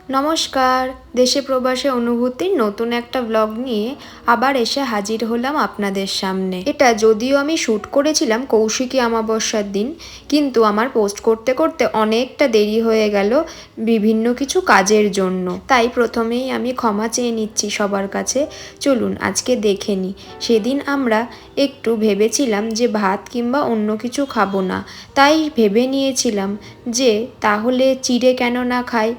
নমস্কার। দেশে প্রবাসে অনুভূতির নতুন একটা ব্লগ নিয়ে আবার এসে হাজির হলাম আপনাদের সামনে। এটা যদিও আমি শ্যুট করেছিলাম কৌশিকী অমাবস্যার দিন, কিন্তু আমার পোস্ট করতে করতে অনেকটা দেরি হয়ে গেল বিভিন্ন কিছু কাজের জন্য। তাই প্রথমেই আমি ক্ষমা চেয়ে নিচ্ছি সবার কাছে। চলুন আজকে দেখে নিই। সেদিন আমরা একটু ভেবেছিলাম যে ভাত কিংবা অন্য কিছু খাবো না, তাই ভেবে নিয়েছিলাম যে তাহলে চিড়ে কেন না খাই।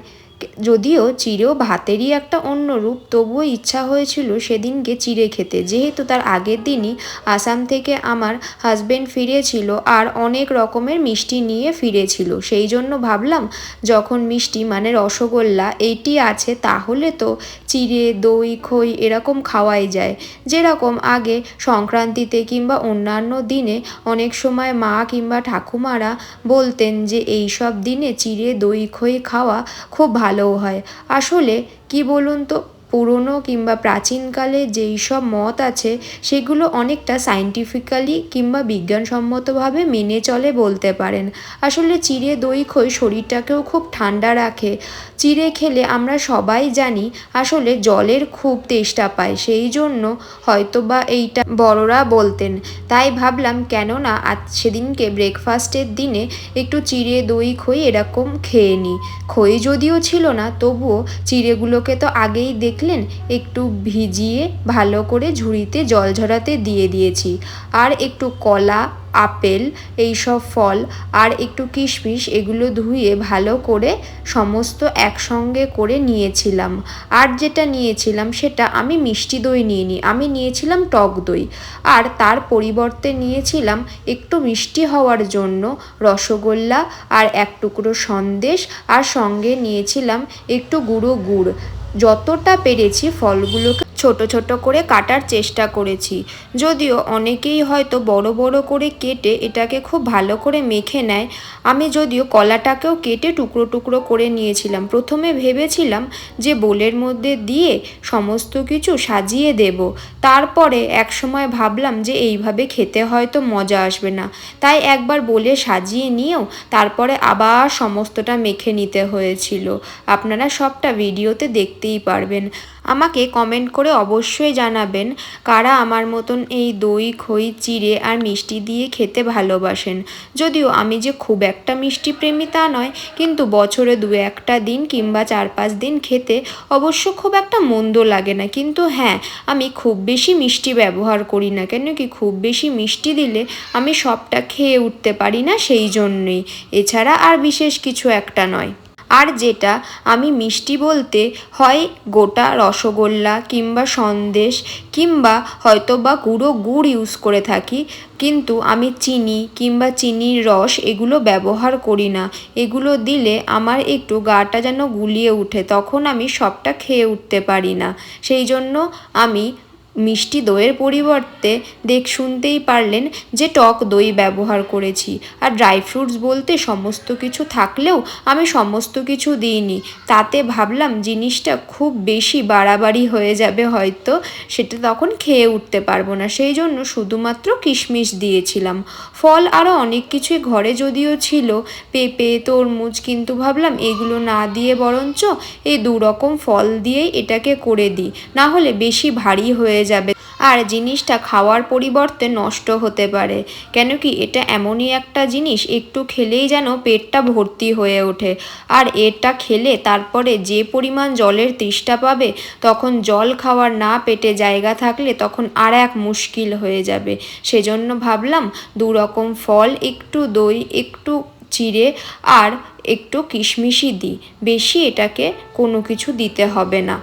যদিও চিড়েও ভাতেরই একটা অন্য রূপ, তবুও ইচ্ছা হয়েছিল সেদিনকে চিড়ে খেতে, যেহেতু তার আগের দিনই আসাম থেকে আমার হাজবেন্ড ফিরেছিল আর অনেক রকমের মিষ্টি নিয়ে ফিরেছিল। সেই জন্য ভাবলাম যখন মিষ্টি মানে রসগোল্লা এইটি আছে, তাহলে তো চিড়ে দই খই এরকম খাওয়াই যায়। যেরকম আগে সংক্রান্তিতে কিংবা অন্যান্য দিনে অনেক সময় মা কিংবা ঠাকুমারা বলতেন যে এই সব দিনে চিড়ে দই খই খাওয়া খুব ভালোও হয়। আসলে কি বলুন তো, পুরনো কিংবা প্রাচীনকালে যেই সব মত আছে সেগুলো অনেকটা সায়েন্টিফিক্যালি কিংবা বিজ্ঞানসম্মতভাবে মেনে চলে বলতে পারেন। আসলে চিড়ে দই খই শরীরটাকেও খুব ঠান্ডা রাখে। চিড়ে খেলে আমরা সবাই জানি আসলে জলের খুব তেষ্টা পায়, সেই জন্য হয়তো বা এইটা বড়রা বলতেন। তাই ভাবলাম কেন না আজ সেদিনকে ব্রেকফাস্টের দিনে একটু চিড়ে দই খই এরকম খেয়ে নিই। খই যদিও ছিল না, তবুও চিড়েগুলোকে তো আগেই দেখলেন একটু ভিজিয়ে ভালো করে ঝুড়িতে জল ঝরাতে দিয়ে দিয়েছি। আর একটু কলা আপেল এইসব ফল আর একটু কিশমিশ এগুলো ধুয়ে ভালো করে সমস্ত একসঙ্গে করে নিয়েছিলাম। আর যেটা নিয়েছিলাম সেটা আমি মিষ্টি দই নিইনি, আমি নিয়েছিলাম টক দই। আর তার পরিবর্তে নিয়েছিলাম একটু মিষ্টি হওয়ার জন্য রসগোল্লা আর এক টুকরো সন্দেশ, আর সঙ্গে নিয়েছিলাম একটু গুঁড়ো গুড়। যতটা পেরেছি ফলগুলোকে ছোট ছোট করে কাটার চেষ্টা করেছি। যদিও অনেকেই হয়তো বড় বড় করে কেটে এটাকে খুব ভালো করে মেখে নেয়, আমি যদিও কলাটাকেও কেটে টুকরো টুকরো করে নিয়েছিলাম। প্রথমে ভেবেছিলাম যে বোলের মধ্যে দিয়ে সমস্ত কিছু সাজিয়ে দেব, তারপরে একসময় ভাবলাম যে এইভাবে খেতে হয়তো মজা আসবে না, তাই একবার বোলে সাজিয়ে নিয়েও তারপরে আবার সমস্তটা মেখে নিতে হয়েছিল। আপনারা সবটা ভিডিওতে দেখতেই পারবেন। আমাকে কমেন্ট করে অবশ্যই জানাবেন কারা আমার মতন এই দই খই চিড়ে আর মিষ্টি দিয়ে খেতে ভালোবাসেন। যদিও আমি যে খুব একটা মিষ্টি প্রেমী তা নয়, কিন্তু বছরে 2-1টা দিন কিংবা 4-5 দিন খেতে অবশ্য খুব একটা মন্দ লাগে না। কিন্তু হ্যাঁ, আমি খুব বেশি মিষ্টি ব্যবহার করি না, কেন কি খুব বেশি মিষ্টি দিলে আমি সবটা খেয়ে উঠতে পারি না, সেই জন্যই। এছাড়া আর বিশেষ কিছু একটা নয়। আর যেটা আমি মিষ্টি বলতে হয় গোটা রসগোল্লা কিংবা সন্দেশ কিংবা হয়তো বা গুঁড়ো গুড় ইউজ করে থাকি, কিন্তু আমি চিনি কিংবা চিনির রস এগুলো ব্যবহার করি না। এগুলো দিলে আমার একটু গাটা যেন গুলিয়ে উঠে, তখন আমি সবটা খেয়ে উঠতে পারি না। সেই জন্য আমি মিষ্টি দইয়ের পরিবর্তে শুনতেই পারলেন যে টক দই ব্যবহার করেছি। আর ড্রাই ফ্রুটস বলতে সমস্ত কিছু থাকলেও আমি সমস্ত কিছু দিইনি, তাতে ভাবলাম জিনিসটা খুব বেশি বাড়াবাড়ি হয়ে যাবে, হয়তো সেটা তখন খেয়ে উঠতে পারবো না, সেই জন্য শুধুমাত্র কিশমিশ দিয়েছিলাম। ফল আরও অনেক কিছুই ঘরে যদিও ছিল, পেঁপে তরমুজ, কিন্তু ভাবলাম এগুলো না দিয়ে বরঞ্চ এই 2 রকম ফল দিয়েই এটাকে করে দিই, না হলে বেশি ভারী হয়ে যাবে আর জিনিসটা খাওয়ার পরিবর্তে নষ্ট হতে পারে। কেন কি এটা এমনই একটা জিনিস একটু খেলেই যেন পেটটা ভর্তি হয়ে ওঠে, আর এটা খেলে তারপরে যে পরিমাণ জলের তৃষ্ণা পাবে, তখন জল খাওয়ার না পেটে জায়গা থাকলে তখন আর এক মুশকিল হয়ে যাবে। সেজন্য ভাবলাম 2 রকম ফল, একটু দই, একটু চিড়ে আর একটু কিশমিশই দিই, বেশি এটাকে কোনো কিছু দিতে হবে না।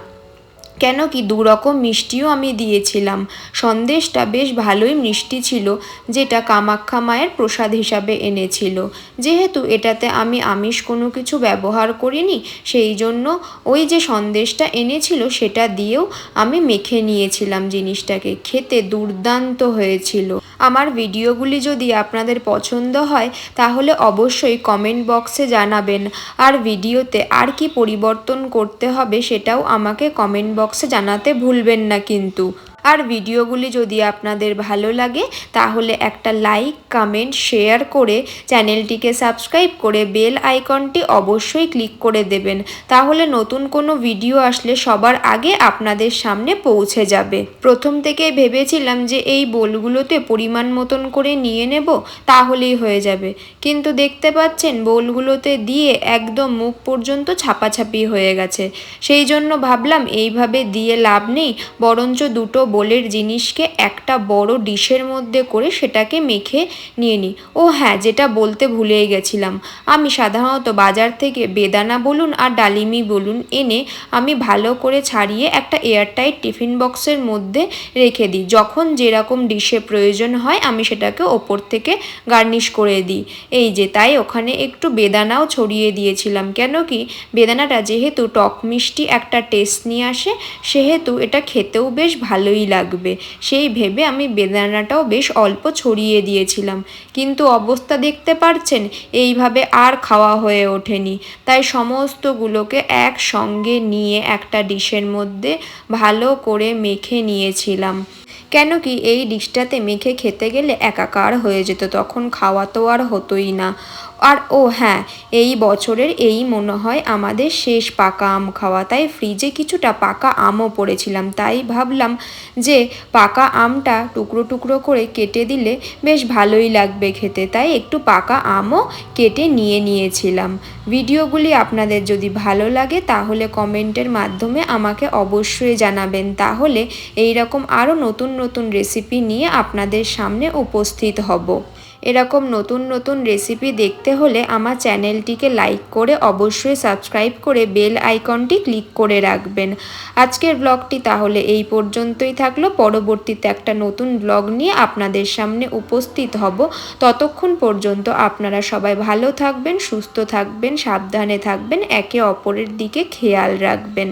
কেন কি 2 রকম মিষ্টিও আমি দিয়েছিলাম। সন্দেশটা বেশ ভালোই মিষ্টি ছিল, যেটা কামাখ্যা মায়ের প্রসাদ হিসাবে এনেছিল। যেহেতু এটাতে আমি আমিষ কোনো কিছু ব্যবহার করিনি, সেই জন্য ওই যে সন্দেশটা এনেছিল সেটা দিয়েও আমি মেখে নিয়েছিলাম জিনিসটাকে। খেতে দুর্দান্ত হয়েছিল। আমার ভিডিওগুলি যদি আপনাদের পছন্দ হয় তাহলে অবশ্যই কমেন্ট বক্সে জানাবেন, আর ভিডিওতে আর কি পরিবর্তন করতে হবে সেটাও আমাকে কমেন্ট বক্সে জানাতে ভুলবেন না কিন্তু। আর ভিডিওগুলি যদি আপনাদের ভালো লাগে তাহলে একটা লাইক, কমেন্ট, শেয়ার করে চ্যানেলটিকে সাবস্ক্রাইব করে বেল আইকনটি অবশ্যই ক্লিক করে দেবেন। তাহলে নতুন কোনো ভিডিও আসলে সবার আগে আপনাদের সামনে পৌঁছে যাবে। প্রথম থেকে ভেবেছিলাম যে এই বোলগুলোতে পরিমাণ মতন করে নিয়ে নেব, তাহলেই হয়ে যাবে। কিন্তু দেখতে পাচ্ছেন বোলগুলোতে দিয়ে একদম মুখ পর্যন্ত ছাপাছাপি হয়ে গেছে। সেই জন্য ভাবলাম এইভাবে দিয়ে লাভ নেই, বরঞ্চ দুটো বোলের জিনিসকে একটা বড় ডিশের মধ্যে করে সেটাকে মেখে নিয়ে নিই। ও হ্যাঁ, যেটা বলতে ভুলেই গেছিলাম, আমি সাধারণত বাজার থেকে বেদানা বলুন আর ডালিমি বলুন এনে আমি ভালো করে ছাড়িয়ে একটা এয়ারটাইট টিফিন বক্সের মধ্যে রেখে দিই। যখন যেরকম ডিশে প্রয়োজন হয় আমি সেটাকে ওপর থেকে গার্নিশ করে দিই। এই যে তাই ওখানে একটু বেদানাও ছড়িয়ে দিয়েছিলাম, কেন কি বেদানাটা যেহেতু টক মিষ্টি একটা টেস্ট নিয়ে আসে, সেহেতু এটা খেতেও বেশ ভালোই লাগবে। সেই ভেবে আমি বেদানাটাও বেশ অল্প ছড়িয়ে দিয়েছিলাম। কিন্তু অবস্থা দেখতে পারছেন, এইভাবে আর খাওয়া হয়ে ওঠেনি। তাই সমস্তগুলোকে একসঙ্গে নিয়ে একটা ডিশের মধ্যে ভালো করে মেখে নিয়েছিলাম। কেন কি এই ডিশটাতে মেখে খেতে গেলে একাকার হয়ে যেত, তখন খাওয়া তো আর হতোই না। আর ও হ্যাঁ, এই বছরের এই মনে হয় আমাদের শেষ পাকা আম খাওয়া, তাই ফ্রিজে কিছুটা পাকা আমও পড়েছিলাম। তাই ভাবলাম যে পাকা আমটা টুকরো টুকরো করে কেটে দিলে বেশ ভালোই লাগবে খেতে, তাই একটু পাকা আমও কেটে নিয়েছিলাম। ভিডিওগুলি আপনাদের যদি ভালো লাগে তাহলে কমেন্টের মাধ্যমে আমাকে অবশ্যই জানাবেন। তাহলে এই রকম আরও নতুন নতুন রেসিপি নিয়ে আপনাদের সামনে উপস্থিত হব। এরকম নতুন নতুন রেসিপি দেখতে হলে আমার চ্যানেলটিকে লাইক করে অবশ্যই সাবস্ক্রাইব করে বেল আইকনটি ক্লিক করে রাখবেন। আজকের ব্লগটি তাহলে এই পর্যন্তই থাকলো। পরবর্তীতে একটা নতুন ব্লগ নিয়ে আপনাদের সামনে উপস্থিত হব। ততক্ষণ পর্যন্ত আপনারা সবাই ভালো থাকবেন, সুস্থ থাকবেন, সাবধানে থাকবেন, একে অপরের দিকে খেয়াল রাখবেন।